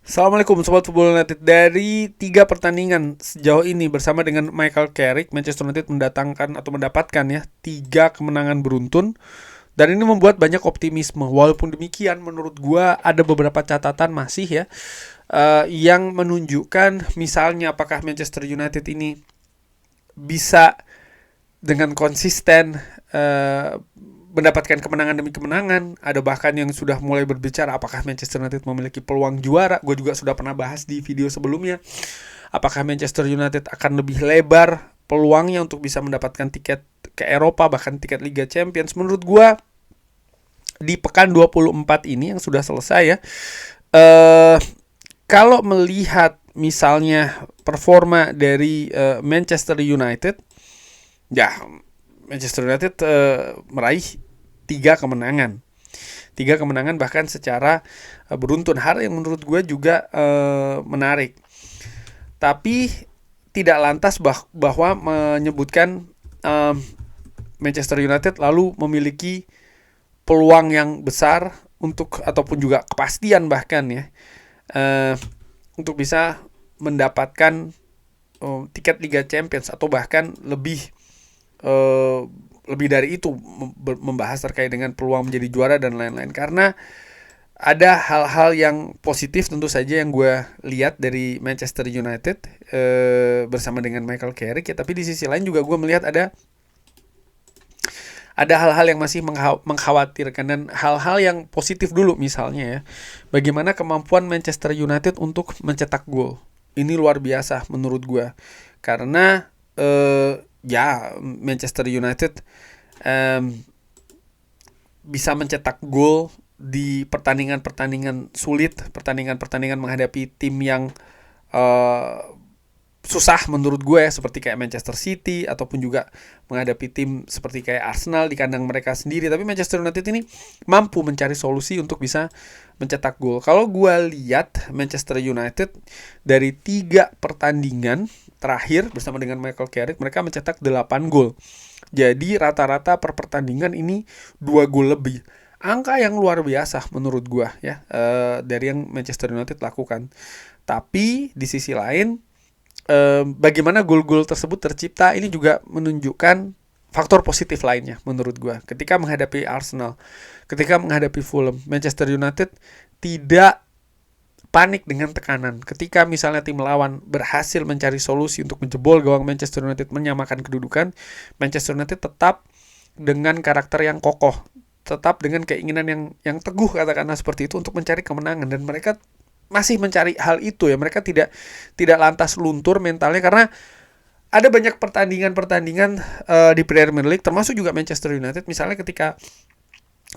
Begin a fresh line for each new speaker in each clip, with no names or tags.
Assalamualaikum Sobat Football United. Dari 3 pertandingan sejauh ini bersama dengan Michael Carrick, Manchester United mendatangkan atau mendapatkan ya 3 kemenangan beruntun. Dan ini membuat banyak optimisme. Walaupun demikian menurut gua ada beberapa catatan masih ya yang menunjukkan misalnya apakah Manchester United ini bisa dengan konsisten mendapatkan kemenangan demi kemenangan. Ada bahkan yang sudah mulai berbicara apakah Manchester United memiliki peluang juara. Gue juga sudah pernah bahas di video sebelumnya. Apakah Manchester United akan lebih lebar peluangnya untuk bisa mendapatkan tiket ke Eropa, bahkan tiket Liga Champions. Menurut gue di pekan 24 ini yang sudah selesai ya, kalau melihat misalnya performa dari Manchester United, ya Manchester United meraih 3 kemenangan. 3 kemenangan bahkan secara beruntun. Hal yang menurut gue juga menarik. Tapi tidak lantas bahwa menyebutkan Manchester United lalu memiliki peluang yang besar untuk ataupun juga kepastian bahkan ya untuk bisa mendapatkan tiket Liga Champions atau bahkan lebih dari itu, membahas terkait dengan peluang menjadi juara dan lain-lain. Karena ada hal-hal yang positif tentu saja yang gue lihat dari Manchester United bersama dengan Michael Carrick ya. Tapi di sisi lain juga gue melihat ada hal-hal yang masih mengkhawatirkan. Dan hal-hal yang positif dulu misalnya ya, bagaimana kemampuan Manchester United untuk mencetak gol. Ini luar biasa menurut gue. Karena ya Manchester United bisa mencetak gol di pertandingan-pertandingan sulit, pertandingan-pertandingan menghadapi tim yang susah menurut gue ya, seperti kayak Manchester City ataupun juga menghadapi tim seperti kayak Arsenal di kandang mereka sendiri. Tapi Manchester United ini mampu mencari solusi untuk bisa mencetak gol. Kalau gue lihat Manchester United dari 3 pertandingan terakhir bersama dengan Michael Carrick, mereka mencetak 8 gol. Jadi rata-rata per pertandingan ini 2 gol lebih. Angka yang luar biasa menurut gue ya dari yang Manchester United lakukan. Tapi di sisi lain bagaimana gol-gol tersebut tercipta ini juga menunjukkan faktor positif lainnya menurut gue. Ketika menghadapi Arsenal, ketika menghadapi Fulham, Manchester United tidak panik dengan tekanan. Ketika misalnya tim lawan berhasil mencari solusi untuk menjebol gawang Manchester United, menyamakan kedudukan, Manchester United tetap dengan karakter yang kokoh, tetap dengan keinginan yang teguh katakanlah seperti itu untuk mencari kemenangan. Dan mereka masih mencari hal itu ya. Mereka tidak lantas luntur mentalnya, karena ada banyak pertandingan-pertandingan di Premier League termasuk juga Manchester United misalnya ketika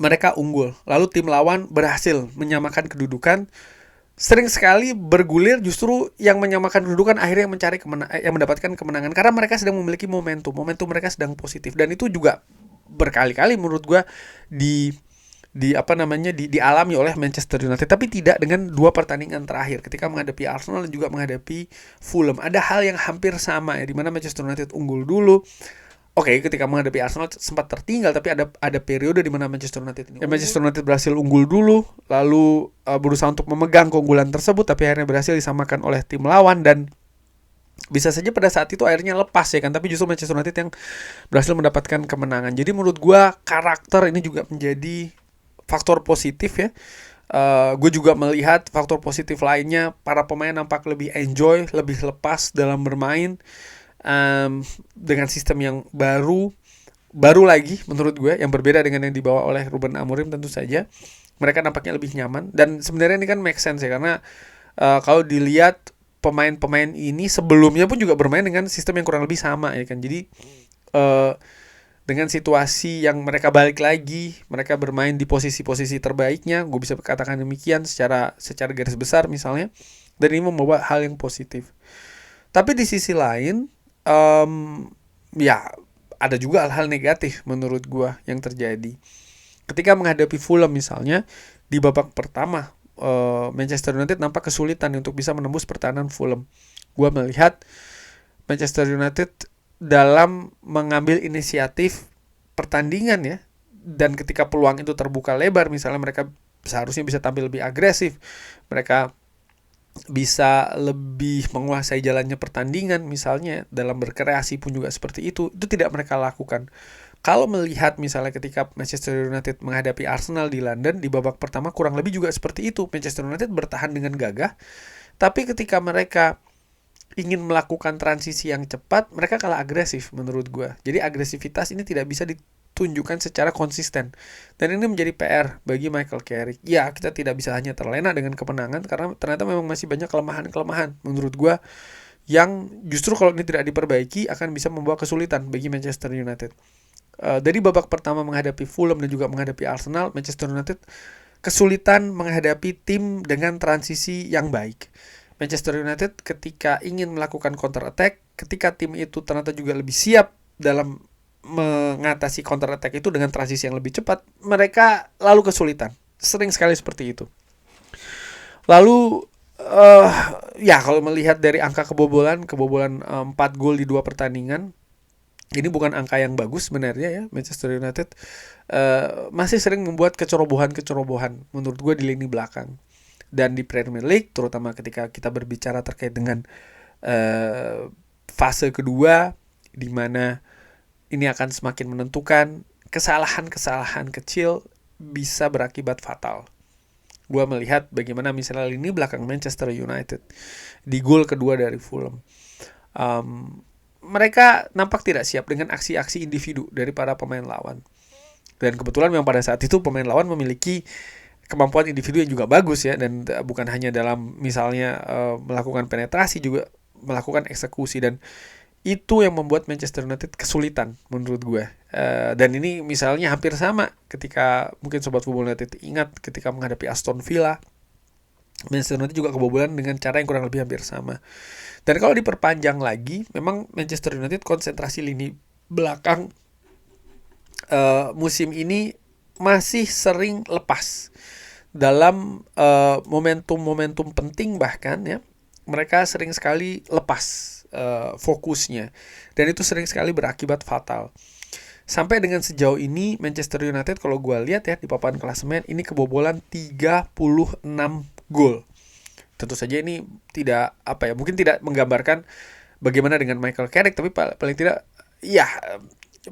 mereka unggul lalu tim lawan berhasil menyamakan kedudukan, sering sekali bergulir justru yang menyamakan kedudukan akhirnya yang mendapatkan kemenangan karena mereka sedang memiliki momentum mereka sedang positif. Dan itu juga berkali-kali menurut gue dialami oleh Manchester United, tapi tidak dengan 2 pertandingan terakhir ketika menghadapi Arsenal dan juga menghadapi Fulham. Ada hal yang hampir sama ya, di mana Manchester United unggul dulu. Oke, ketika menghadapi Arsenal sempat tertinggal, tapi ada periode di mana Manchester United berhasil unggul dulu, lalu berusaha untuk memegang keunggulan tersebut, tapi akhirnya berhasil disamakan oleh tim lawan. Dan bisa saja pada saat itu akhirnya lepas ya kan, tapi justru Manchester United yang berhasil mendapatkan kemenangan. Jadi menurut gue karakter ini juga menjadi faktor positif ya. Gue juga melihat faktor positif lainnya, para pemain nampak lebih enjoy, lebih lepas dalam bermain dengan sistem yang baru lagi menurut gue, yang berbeda dengan yang dibawa oleh Ruben Amorim. Tentu saja mereka nampaknya lebih nyaman, dan sebenarnya ini kan make sense ya, karena kalau dilihat pemain-pemain ini sebelumnya pun juga bermain dengan sistem yang kurang lebih sama ya kan. Jadi dengan situasi yang mereka balik lagi, mereka bermain di posisi-posisi terbaiknya, gue bisa katakan demikian secara garis besar misalnya. Dan ini membawa hal yang positif. Tapi di sisi lain, ya ada juga hal-hal negatif menurut gue yang terjadi. Ketika menghadapi Fulham misalnya, di babak pertama Manchester United nampak kesulitan untuk bisa menembus pertahanan Fulham. Gue melihat Manchester United dalam mengambil inisiatif pertandingan ya, dan ketika peluang itu terbuka lebar, misalnya mereka seharusnya bisa tampil lebih agresif, mereka bisa lebih menguasai jalannya pertandingan, misalnya dalam berkreasi pun juga seperti itu tidak mereka lakukan. Kalau melihat misalnya ketika Manchester United menghadapi Arsenal di London di babak pertama kurang lebih juga seperti itu. Manchester United bertahan dengan gagah, tapi ketika mereka ingin melakukan transisi yang cepat, mereka kalah agresif menurut gue. Jadi agresivitas ini tidak bisa ditunjukkan secara konsisten. Dan ini menjadi PR bagi Michael Carrick. Ya, kita tidak bisa hanya terlena dengan kemenangan, karena ternyata memang masih banyak kelemahan-kelemahan menurut gue, yang justru kalau ini tidak diperbaiki akan bisa membawa kesulitan bagi Manchester United. Dari babak pertama menghadapi Fulham dan juga menghadapi Arsenal, Manchester United kesulitan menghadapi tim dengan transisi yang baik. Manchester United ketika ingin melakukan counter attack, ketika tim itu ternyata juga lebih siap dalam mengatasi counter attack itu dengan transisi yang lebih cepat, mereka lalu kesulitan. Sering sekali seperti itu. Lalu ya kalau melihat dari angka kebobolan 4 gol di 2 pertandingan, ini bukan angka yang bagus sebenarnya ya. Manchester United masih sering membuat kecerobohan menurut gue di lini belakang. Dan di Premier League, terutama ketika kita berbicara terkait dengan fase kedua, di mana ini akan semakin menentukan, kesalahan-kesalahan kecil bisa berakibat fatal. Gue melihat bagaimana misalnya lini belakang Manchester United di gol kedua dari Fulham. Mereka nampak tidak siap dengan aksi-aksi individu dari para pemain lawan. Dan kebetulan memang pada saat itu pemain lawan memiliki kemampuan individu yang juga bagus ya. Dan bukan hanya dalam misalnya melakukan penetrasi, juga melakukan eksekusi. Dan itu yang membuat Manchester United kesulitan menurut gue. Dan ini misalnya hampir sama ketika mungkin Sobat Football United ingat ketika menghadapi Aston Villa. Manchester United juga kebobolan dengan cara yang kurang lebih hampir sama. Dan kalau diperpanjang lagi, memang Manchester United konsentrasi lini belakang musim ini masih sering lepas dalam momentum-momentum penting, bahkan ya mereka sering sekali lepas fokusnya, dan itu sering sekali berakibat fatal. Sampai dengan sejauh ini Manchester United kalau gue lihat ya di papan klasemen ini kebobolan 36 gol. Tentu saja ini tidak mungkin tidak menggambarkan bagaimana dengan Michael Carrick, tapi paling tidak ya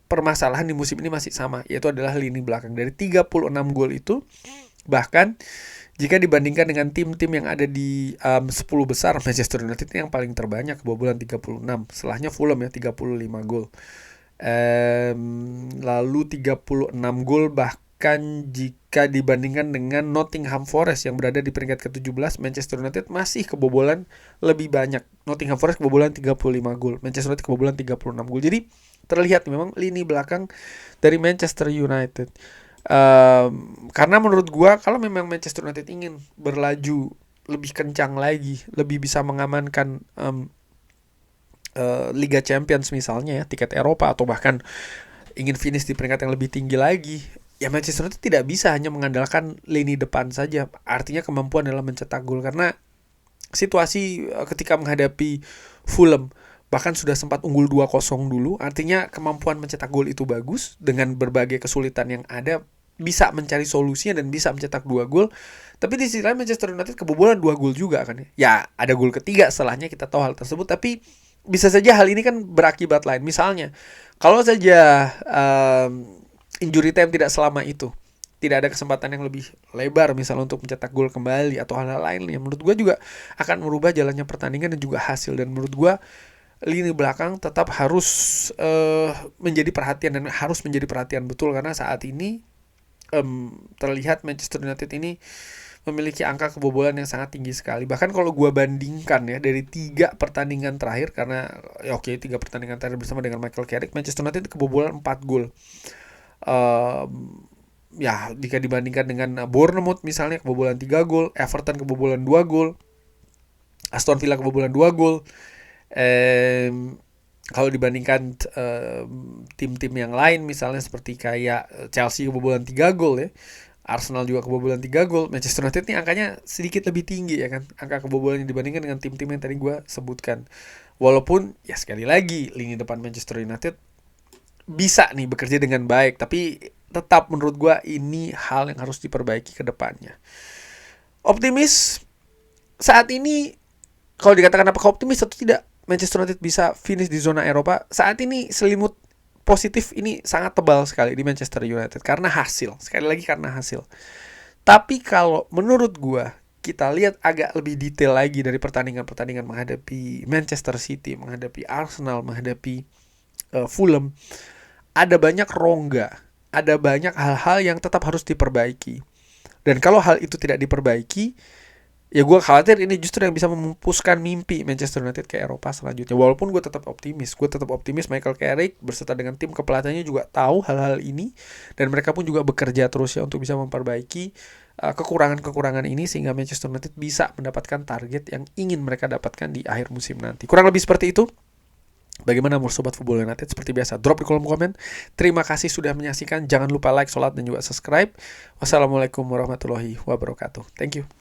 permasalahan di musim ini masih sama, yaitu adalah lini belakang. Dari 36 gol itu, bahkan jika dibandingkan dengan tim-tim yang ada di 10 besar, Manchester United yang paling terbanyak kebobolan 36. Setelahnya Fulham ya 35 gol. Lalu 36 gol bahkan jika dibandingkan dengan Nottingham Forest yang berada di peringkat ke-17, Manchester United masih kebobolan lebih banyak. Nottingham Forest kebobolan 35 gol, Manchester United kebobolan 36 gol. Jadi terlihat memang lini belakang dari Manchester United. Karena menurut gua kalau memang Manchester United ingin berlaju lebih kencang lagi, lebih bisa mengamankan Liga Champions misalnya ya, tiket Eropa, atau bahkan ingin finish di peringkat yang lebih tinggi lagi, ya Manchester United tidak bisa hanya mengandalkan lini depan saja. Artinya kemampuan dalam mencetak gol, karena situasi ketika menghadapi Fulham bahkan sudah sempat unggul 2-0 dulu. Artinya kemampuan mencetak gol itu bagus, dengan berbagai kesulitan yang ada bisa mencari solusinya dan bisa mencetak 2 gol. Tapi di sisi lain Manchester United kebobolan 2 gol juga kan ya. Ya ada gol ketiga setelahnya, kita tahu hal tersebut, tapi bisa saja hal ini kan berakibat lain. Misalnya kalau saja injury time tidak selama itu, tidak ada kesempatan yang lebih lebar misalnya untuk mencetak gol kembali atau hal-hal lain yang menurut gue juga akan merubah jalannya pertandingan dan juga hasil. Dan menurut gue lini belakang tetap harus menjadi perhatian, dan harus menjadi perhatian betul, karena saat ini terlihat Manchester United ini memiliki angka kebobolan yang sangat tinggi sekali. Bahkan kalau gue bandingkan ya dari 3 pertandingan terakhir, karena ya 3 pertandingan terakhir bersama dengan Michael Carrick, Manchester United kebobolan 4 gol. Ya jika dibandingkan dengan Bournemouth misalnya kebobolan 3 gol, Everton kebobolan 2 gol, Aston Villa kebobolan 2 gol. Kalau dibandingkan tim-tim yang lain misalnya seperti kayak Chelsea kebobolan 3 gol ya, Arsenal juga kebobolan 3 gol, Manchester United ini angkanya sedikit lebih tinggi ya kan, angka kebobolannya dibandingkan dengan tim-tim yang tadi gue sebutkan. Walaupun ya sekali lagi lini depan Manchester United bisa nih bekerja dengan baik, tapi tetap menurut gue ini hal yang harus diperbaiki ke depannya. Optimis saat ini kalau dikatakan apakah optimis atau tidak Manchester United bisa finish di zona Eropa, saat ini selimut positif ini sangat tebal sekali di Manchester United karena hasil. Sekali lagi karena hasil. Tapi kalau menurut gua, kita lihat agak lebih detail lagi dari pertandingan-pertandingan menghadapi Manchester City, menghadapi Arsenal, menghadapi Fulham, ada banyak rongga, ada banyak hal-hal yang tetap harus diperbaiki. Dan kalau hal itu tidak diperbaiki, ya gue khawatir ini justru yang bisa memupuskan mimpi Manchester United ke Eropa selanjutnya. Walaupun gue tetap optimis Michael Carrick berserta dengan tim kepelatihannya juga tahu hal-hal ini, dan mereka pun juga bekerja terus ya untuk bisa memperbaiki kekurangan-kekurangan ini sehingga Manchester United bisa mendapatkan target yang ingin mereka dapatkan di akhir musim nanti. Kurang lebih seperti itu. Bagaimana menurut Sobat Football United? Seperti biasa, drop di kolom komen. Terima kasih sudah menyaksikan. Jangan lupa like, sholat, dan juga subscribe. Wassalamualaikum warahmatullahi wabarakatuh. Thank you.